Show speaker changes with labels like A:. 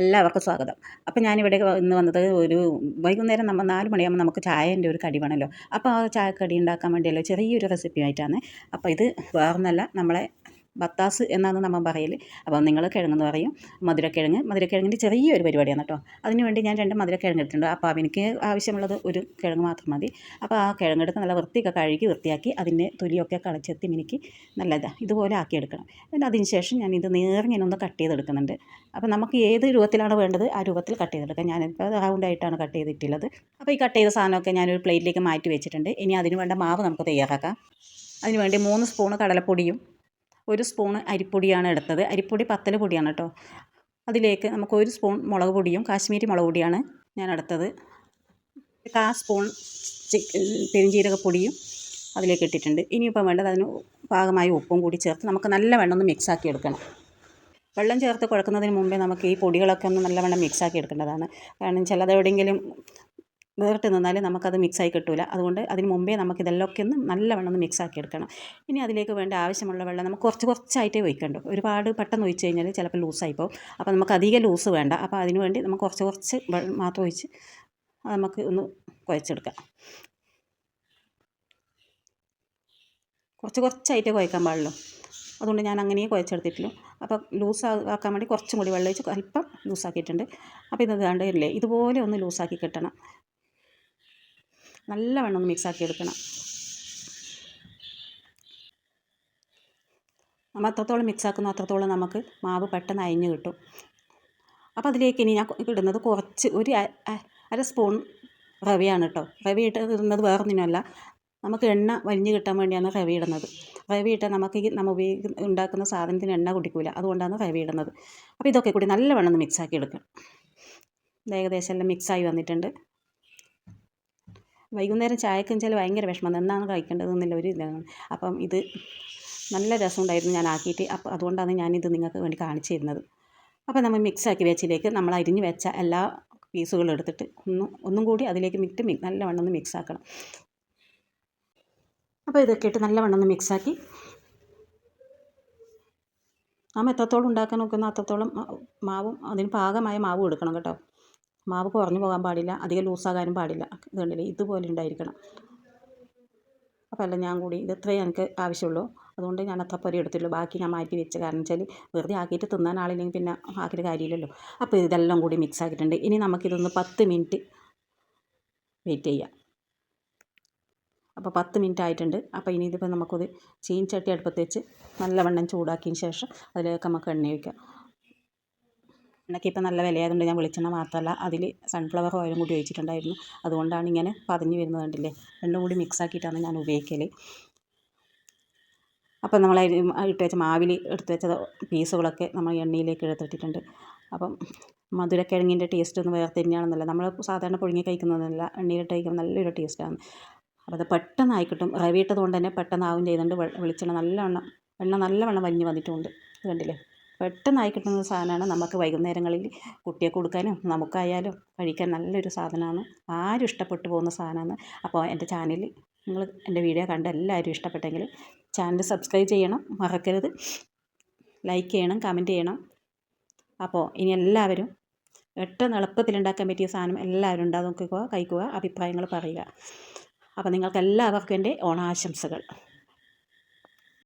A: എല്ലാവർക്കും സ്വാഗതം. അപ്പോൾ ഞാനിവിടെ ഇന്ന് വന്നത് ഒരു വൈകുന്നേരം 4 മണിയാകുമ്പോൾ നമുക്ക് ചായേൻ്റെ ഒരു കടി വേണമല്ലോ. അപ്പോൾ ആ ചായക്കടി ഉണ്ടാക്കാൻ വേണ്ടിയല്ലോ ചെറിയൊരു റെസിപ്പിയായിട്ടാണ്. അപ്പോൾ ഇത് വേറൊന്നല്ല, നമ്മളെ ബത്താസ് എന്നാണ് നമ്മൾ പറയൽ. അപ്പോൾ നിങ്ങൾ കിഴങ്ങെന്ന് പറയും. മധുരക്കിഴങ്ങിൻ്റെ ചെറിയൊരു പരിപാടിയാണ് കേട്ടോ. അതിന് വേണ്ടി ഞാൻ 2 മധുരക്കിഴങ്ങ് എടുത്തിട്ടുണ്ട്. അപ്പോൾ എനിക്ക് ആവശ്യമുള്ളത് ഒരു കിഴങ്ങ് മാത്രം മതി. അപ്പോൾ ആ കിഴങ്ങെടുത്ത് നല്ല വൃത്തിയൊക്കെ കഴുകി വൃത്തിയാക്കി അതിൻ്റെ തൊലിയൊക്കെ കളച്ചെത്തി മിനുക്കി ഇതുപോലെ ആക്കിയെടുക്കണം. പിന്നെ അതിന് ശേഷം ഞാൻ ഇത് നേർങ്ങനെ ഒന്ന് കട്ട് ചെയ്തെടുക്കുന്നുണ്ട്. അപ്പോൾ നമുക്ക് ഏത് രൂപത്തിലാണ് വേണ്ടത് ആ രൂപത്തിൽ കട്ട് ചെയ്തെടുക്കാം. ഞാനിപ്പോൾ റൗണ്ടായിട്ടാണ് കട്ട് ചെയ്തിട്ടുള്ളത്. അപ്പോൾ ഈ കട്ട് ചെയ്ത സാധനമൊക്കെ ഞാനൊരു പ്ലേറ്റിലേക്ക് മാറ്റി വെച്ചിട്ടുണ്ട്. ഇനി അതിന് വേണ്ട മാവ് നമുക്ക് തയ്യാറാക്കാം. അതിന് വേണ്ടി 3 സ്പൂണ് കടലപ്പൊടിയും 1 സ്പൂണ് അരിപ്പൊടിയാണ് എടുത്തത്. അരിപ്പൊടി പത്തൽ പൊടിയാണ് കേട്ടോ. അതിലേക്ക് നമുക്ക് 1 സ്പൂൺ മുളക് പൊടിയും കാശ്മീരി മുളക് പൊടിയാണ് ഞാൻ എടുത്തത്. 1/4 സ്പൂൺ പെരുംജീരകപ്പൊടിയും അതിലേക്ക് ഇട്ടിട്ടുണ്ട്. ഇനിയിപ്പോൾ വേണ്ടത് അതിന് പാകമായ ഉപ്പും കൂടി ചേർത്ത് നമുക്ക് നല്ലവണ്ണം ഒന്ന് മിക്സാക്കി എടുക്കണം. വെള്ളം ചേർത്ത് കുഴക്കുന്നതിന് മുമ്പേ നമുക്ക് ഈ പൊടികളൊക്കെ ഒന്ന് നല്ലവണ്ണം മിക്സാക്കി എടുക്കേണ്ടതാണ്. കാരണം ചിലത് എവിടെയെങ്കിലും വേറിട്ട് നിന്നാൽ നമുക്കത് മിക്സായി കിട്ടില്ല. അതുകൊണ്ട് അതിന് മുമ്പേ നമുക്കിതെല്ലൊക്കെ ഒന്ന് നല്ലവണ്ണം ഒന്ന് മിക്സാക്കി എടുക്കണം. ഇനി അതിലേക്ക് വേണ്ട ആവശ്യമുള്ള വെള്ളം നമുക്ക് കുറച്ചായിട്ടേ ഒഴിക്കണ്ടു. ഒരുപാട് പെട്ടെന്ന് ഒഴിച്ച് കഴിഞ്ഞാൽ ചിലപ്പോൾ ലൂസായി പോകും. അപ്പോൾ നമുക്ക് അധികം ലൂസ് വേണ്ട. അപ്പോൾ അതിന് വേണ്ടി നമുക്ക് കുറച്ച് വെള്ളം മാത്രം ഒഴിച്ച് നമുക്ക് ഒന്ന് കുഴച്ചെടുക്കാം. കുറച്ചായിട്ടേ കുഴക്കാൻ പാടുള്ളൂ. അതുകൊണ്ട് ഞാൻ അങ്ങനെ കുഴച്ചെടുത്തിട്ടുള്ളൂ. അപ്പോൾ ലൂസാക്കാൻ വേണ്ടി കുറച്ചും കൂടി വെള്ളം ഒഴിച്ച് അല്പം ലൂസാക്കിയിട്ടുണ്ട്. അപ്പോൾ ഇത് കണ്ടില്ലേ, ഇതുപോലെ ഒന്ന് ലൂസാക്കി കിട്ടണം. നല്ലവണ്ണം ഒന്ന് മിക്സാക്കി എടുക്കണം. നമ്മൾ അത്രത്തോളം മിക്സാക്കുന്നോ അത്രത്തോളം നമുക്ക് മാവ് പെട്ടെന്ന് അയഞ്ഞ് കിട്ടും. അപ്പോൾ അതിലേക്ക് ഇനി ഞാൻ ഇടുന്നത് ഒരു 1/2 സ്പൂൺ റവയാണ് കേട്ടോ. റവ ഇടുന്നത് വേറൊന്നിനുമല്ല, നമുക്ക് എണ്ണ വലിഞ്ഞ് കിട്ടാൻ വേണ്ടിയാണ് റവ ഇടുന്നത്. റവ ഇട്ടാൽ നമ്മൾ ഉണ്ടാക്കുന്ന സാധനത്തിന് എണ്ണ കുടിക്കില്ല. അതുകൊണ്ടാണ് റവ ഇടുന്നത്. അപ്പോൾ ഇതൊക്കെ കൂടി നല്ലവണ്ണം ഒന്ന് മിക്സാക്കി എടുക്കണം. ഏകദേശം എല്ലാം മിക്സായി വന്നിട്ടുണ്ട്. വൈകുന്നേരം ചായക്ക് വെച്ചാൽ ഭയങ്കര വിഷമം, എന്നാണ് കഴിക്കേണ്ടതെന്നുള്ള ഒരു ഇതാണ്. അപ്പം ഇത് നല്ല രസമുണ്ടായിരുന്നു ഞാൻ ആക്കിയിട്ട്. അപ്പോൾ അതുകൊണ്ടാണ് ഞാനിത് നിങ്ങൾക്ക് വേണ്ടി കാണിച്ചു തരുന്നത്. അപ്പോൾ നമ്മൾ മിക്സാക്കി വെച്ചിലേക്ക് നമ്മൾ അരിഞ്ഞ് വെച്ച എല്ലാ പീസുകളും എടുത്തിട്ട് ഒന്നും കൂടി അതിലേക്ക് നല്ലവണ്ണം ഒന്ന് മിക്സാക്കണം. അപ്പോൾ ഇതൊക്കെ ഇട്ട് നല്ലവണ്ണം ഒന്ന് മിക്സാക്കി നമ്മൾ എത്രത്തോളം ഉണ്ടാക്കാൻ നോക്കുന്ന അത്രത്തോളം മാവും അതിന് പാകമായ മാവും എടുക്കണം കേട്ടോ. മാവ് കുറഞ്ഞു പോകാൻ പാടില്ല, അധികം ലൂസാകാനും പാടില്ല. ഇത് കണ്ടില്ലേ, ഇതുപോലെ ഉണ്ടായിരിക്കണം. അപ്പോൾ അല്ല ഞാൻ കൂടി ഇത് ഇത്രയും എനിക്ക് ആവശ്യമുള്ളൂ. അതുകൊണ്ട് ഞാൻ അത്ര പൊരി എടുത്തുള്ളൂ. ബാക്കി ഞാൻ മാറ്റി വെച്ച കാരണം വെച്ചാൽ വെറുതെ ആക്കിയിട്ട് തിന്നാൻ ആളില്ലെങ്കിൽ പിന്നെ ആക്കിയിട്ട് കാര്യമില്ലല്ലോ. അപ്പോൾ ഇതെല്ലാം കൂടി മിക്സ് ആക്കിയിട്ടുണ്ട്. ഇനി നമുക്കിതൊന്ന് 10 മിനിറ്റ് വെയിറ്റ് ചെയ്യാം. അപ്പോൾ 10 മിനിറ്റ് ആയിട്ടുണ്ട്. അപ്പോൾ ഇനി ഇതിപ്പോൾ നമുക്കൊരു ചീനച്ചട്ടി അടുപ്പത്ത് വെച്ച് നല്ലവണ്ണം ചൂടാക്കിയതിന് ശേഷം അതിലേക്ക് നമുക്ക് എണ്ണ ഒഴിക്കാം. എണ്ണയ്ക്ക് ഇപ്പോൾ നല്ല വിലയായതുകൊണ്ട് ഞാൻ വെളിച്ചെണ്ണ മാത്രമല്ല അതിൽ സൺഫ്ലവർ ഓയിലും കൂടി ഒഴിച്ചിട്ടുണ്ടായിരുന്നു. അതുകൊണ്ടാണ് ഇങ്ങനെ പതഞ്ഞ് വരുന്നത് കണ്ടില്ലേ. രണ്ടും കൂടി മിക്സ് ആക്കിയിട്ടാണ് ഞാൻ ഉപയോഗിക്കൽ. അപ്പോൾ നമ്മൾ ഇട്ട് വെച്ച മാവിൽ എടുത്ത് വെച്ച പീസുകളൊക്കെ നമ്മൾ എണ്ണയിലേക്ക് എടുത്തിട്ടിട്ടുണ്ട്. അപ്പം മധുരക്കിഴങ്ങിൻ്റെ ടേസ്റ്റ് ഒന്ന് വേറെ തന്നെയാണെന്നല്ല, നമ്മൾ സാധാരണ പുഴുങ്ങി കഴിക്കുന്നതല്ല, എണ്ണയിലിട്ട് കഴിക്കുമ്പോൾ നല്ലൊരു ടേസ്റ്റാണ്. അപ്പോൾ അത് പെട്ടെന്നായി കിട്ടും. റവ ഇട്ടത് കൊണ്ട് തന്നെ പെട്ടെന്നാവും ചെയ്യുന്നുണ്ട്. വെളിച്ചെണ്ണ എണ്ണ നല്ലവണ്ണം വലിഞ്ഞ് വന്നിട്ടുണ്ട്. കണ്ടില്ലേ, പെട്ടെന്നായി കിട്ടുന്ന സാധനമാണ്. നമുക്ക് വൈകുന്നേരങ്ങളിൽ കുട്ടിയെ കൊടുക്കാനും നമുക്കായാലും കഴിക്കാൻ നല്ലൊരു സാധനമാണ്. ആരും ഇഷ്ടപ്പെട്ടു പോകുന്ന സാധനമാണ്. അപ്പോൾ എൻ്റെ ചാനൽ നിങ്ങൾ എൻ്റെ വീഡിയോ കണ്ട് എല്ലാവരും ഇഷ്ടപ്പെട്ടെങ്കിൽ ചാനൽ സബ്സ്ക്രൈബ് ചെയ്യണം, മറക്കരുത്. ലൈക്ക് ചെയ്യണം, കമൻറ്റ് ചെയ്യണം. അപ്പോൾ ഇനി എല്ലാവരും പെട്ടെന്ന് എളുപ്പത്തിലുണ്ടാക്കാൻ പറ്റിയ സാധനം എല്ലാവരും ഉണ്ടാക്കി നോക്കുക, കഴിക്കുക, അഭിപ്രായങ്ങൾ പറയുക. അപ്പോൾ നിങ്ങൾക്ക് എല്ലാവർക്കും എൻ്റെ ഓണാശംസകൾ.